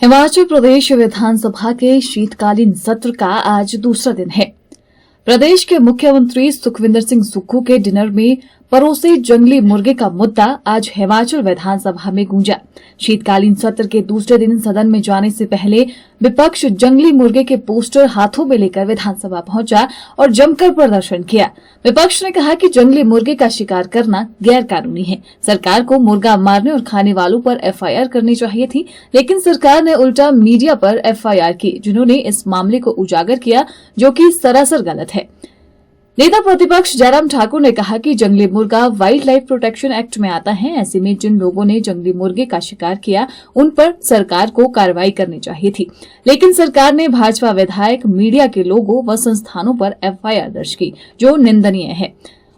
हिमाचल प्रदेश विधानसभा के शीतकालीन सत्र का आज दूसरा दिन है। प्रदेश के मुख्यमंत्री सुखविंदर सिंह सुक्खू के डिनर में परोसे जंगली मुर्गे का मुद्दा आज हिमाचल विधानसभा में गूंजा। शीतकालीन सत्र के दूसरे दिन सदन में जाने से पहले विपक्ष जंगली मुर्गे के पोस्टर हाथों में लेकर विधानसभा पहुंचा और जमकर प्रदर्शन किया। विपक्ष ने कहा कि जंगली मुर्गे का शिकार करना गैर कानूनी है। सरकार को मुर्गा मारने और खाने वालों पर एफआईआर करनी चाहिए थी, लेकिन सरकार ने उल्टा मीडिया पर एफआईआर की, जिन्होंने इस मामले को उजागर किया, जो कि सरासर गलत है। नेता प्रतिपक्ष जयराम ठाकुर ने कहा कि जंगली मुर्गा वाइल्ड लाइफ प्रोटेक्शन एक्ट में आता है। ऐसे में जिन लोगों ने जंगली मुर्गे का शिकार किया, उन पर सरकार को कार्रवाई करनी चाहिए थी, लेकिन सरकार ने भाजपा विधायक, मीडिया के लोगों व संस्थानों पर एफआईआर दर्ज की, जो निंदनीय है।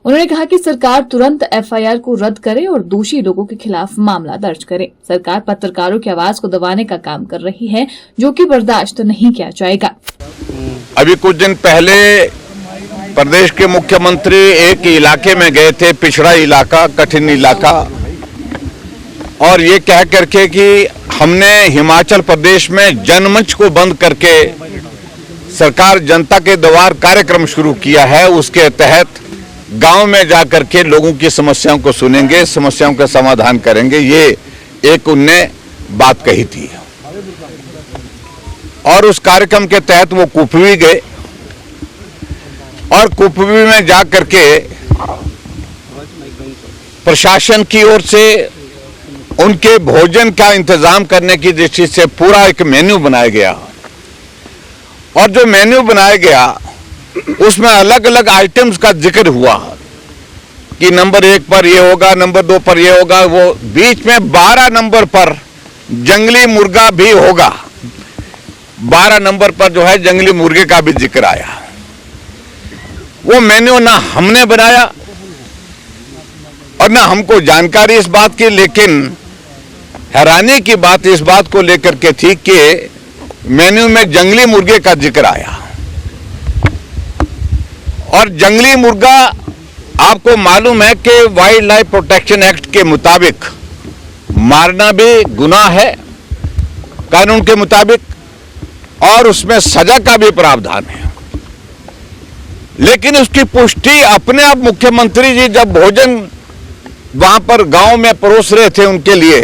उन्होंने कहा कि सरकार तुरंत एफआईआर को रद्द करे और दोषी लोगों के खिलाफ मामला दर्ज करे। सरकार पत्रकारों की आवाज को दबाने का काम कर रही है, जो कि बर्दाश्त नहीं किया जाएगा। अभी कुछ दिन पहले प्रदेश के मुख्यमंत्री एक इलाके में गए थे, पिछड़ा इलाका, कठिन इलाका, और ये कह करके कि हमने हिमाचल प्रदेश में जनमंच को बंद करके सरकार जनता के द्वार कार्यक्रम शुरू किया है। उसके तहत गांव में जाकर के लोगों की समस्याओं को सुनेंगे, समस्याओं का समाधान करेंगे, ये एक उनने बात कही थी। और उस कार्यक्रम के तहत वो कुपवी गए और कुपवी में जा करके प्रशासन की ओर से उनके भोजन का इंतजाम करने की दृष्टि से पूरा एक मेन्यू बनाया गया। और जो मेन्यू बनाया गया उसमें अलग अलग आइटम्स का जिक्र हुआ कि नंबर 1 पर ये होगा, नंबर 2 पर ये होगा, वो बीच में 12 नंबर पर जंगली मुर्गा भी होगा। 12 नंबर पर जो है जंगली मुर्गे का भी जिक्र आया। वो मेन्यू ना हमने बनाया और ना हमको जानकारी इस बात की, लेकिन हैरानी की बात इस बात को लेकर के थी कि मेन्यू में जंगली मुर्गे का जिक्र आया। और जंगली मुर्गा आपको मालूम है कि वाइल्ड लाइफ प्रोटेक्शन एक्ट के मुताबिक मारना भी गुनाह है कानून के मुताबिक, और उसमें सजा का भी प्रावधान है। लेकिन उसकी पुष्टि अपने आप मुख्यमंत्री जी जब भोजन वहां पर गांव में परोस रहे थे उनके लिए,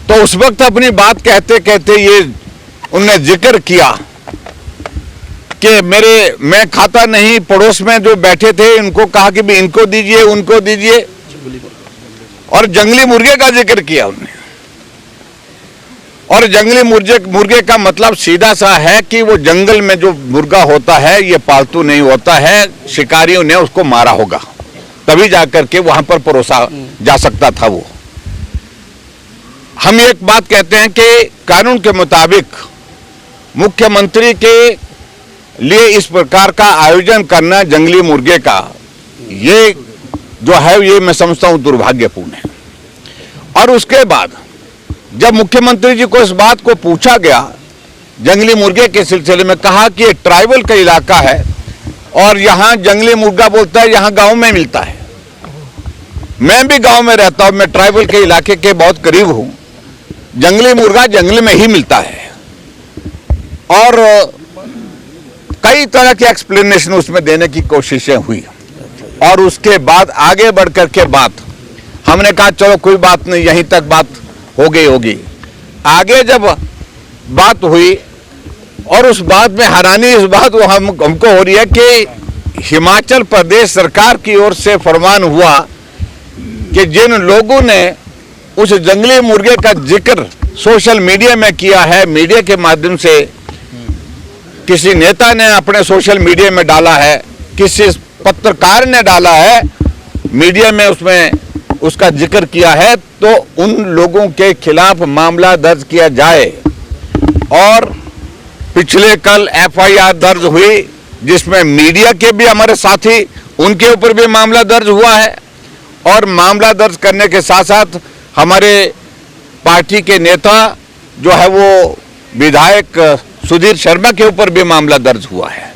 तो उस वक्त अपनी बात कहते कहते ये उनने जिक्र किया कि मैं खाता नहीं, पड़ोस में जो बैठे थे उनको कहा कि भी इनको दीजिए, उनको दीजिए, और जंगली मुर्गे का जिक्र किया उन्होंने। और जंगली मुर्गे का मतलब सीधा सा है कि वो जंगल में जो मुर्गा होता है ये पालतू नहीं होता है, शिकारियों ने उसको मारा होगा, तभी जाकर के वहां पर परोसा जा सकता था। वो हम एक बात कहते हैं कि कानून के मुताबिक मुख्यमंत्री के लिए इस प्रकार का आयोजन करना जंगली मुर्गे का, ये जो है ये मैं समझता हूं दुर्भाग्यपूर्ण है। और उसके बाद जब मुख्यमंत्री जी को इस बात को पूछा गया जंगली मुर्गे के सिलसिले में, कहा कि ये ट्राइबल का इलाका है और यहाँ जंगली मुर्गा बोलता है यहाँ गांव में मिलता है। मैं भी गांव में रहता हूं, मैं ट्राइबल के इलाके के बहुत करीब हूं। जंगली मुर्गा जंगल में ही मिलता है और कई तरह के एक्सप्लेनेशन उसमें देने की कोशिशें हुई। और उसके बाद आगे बढ़कर के बात हमने कहा चलो कोई बात नहीं, यहीं तक बात हो गई होगी। आगे जब बात हुई और उस बात में हैरानी इस बात हमको हो रही है कि हिमाचल प्रदेश सरकार की ओर से फरमान हुआ कि जिन लोगों ने उस जंगली मुर्गे का जिक्र सोशल मीडिया में किया है, मीडिया के माध्यम से किसी नेता ने अपने सोशल मीडिया में डाला है, किसी पत्रकार ने डाला है, मीडिया में उसमें उसका जिक्र किया है, तो उन लोगों के खिलाफ मामला दर्ज किया जाए। और पिछले कल एफआईआर दर्ज हुई जिसमें मीडिया के भी हमारे साथी, उनके ऊपर भी मामला दर्ज हुआ है। और मामला दर्ज करने के साथ साथ हमारे पार्टी के नेता जो है वो विधायक सुधीर शर्मा के ऊपर भी मामला दर्ज हुआ है।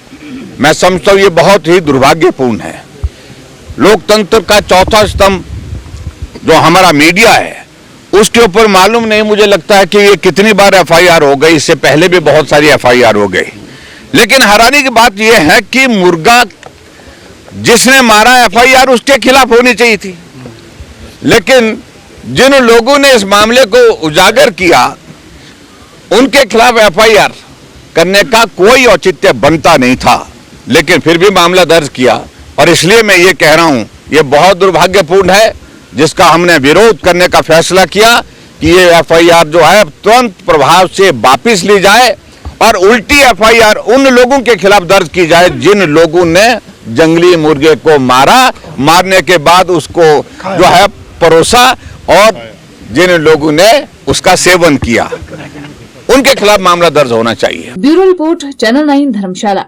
मैं समझता हूँ ये बहुत ही दुर्भाग्यपूर्ण है। लोकतंत्र का चौथा स्तंभ जो हमारा मीडिया है उसके ऊपर मालूम नहीं, मुझे लगता है कि ये कितनी बार एफआईआर हो गई, इससे पहले भी बहुत सारी एफआईआर हो गई। लेकिन हैरानी की बात यह है कि मुर्गा जिसने मारा एफआईआर उसके खिलाफ होनी चाहिए थी, लेकिन जिन लोगों ने इस मामले को उजागर किया उनके खिलाफ एफआईआर करने का कोई औचित्य बनता नहीं था, लेकिन फिर भी मामला दर्ज किया। और इसलिए मैं ये कह रहा हूं, ये बहुत दुर्भाग्यपूर्ण है, जिसका हमने विरोध करने का फैसला किया कि ये एफआईआर जो है तुरंत प्रभाव से वापस ली जाए और उल्टी एफआईआर उन लोगों के खिलाफ दर्ज की जाए जिन लोगों ने जंगली मुर्गे को मारा, मारने के बाद उसको जो है परोसा और जिन लोगों ने उसका सेवन किया, उनके खिलाफ मामला दर्ज होना चाहिए। ब्यूरो रिपोर्ट, चैनल 9 धर्मशाला।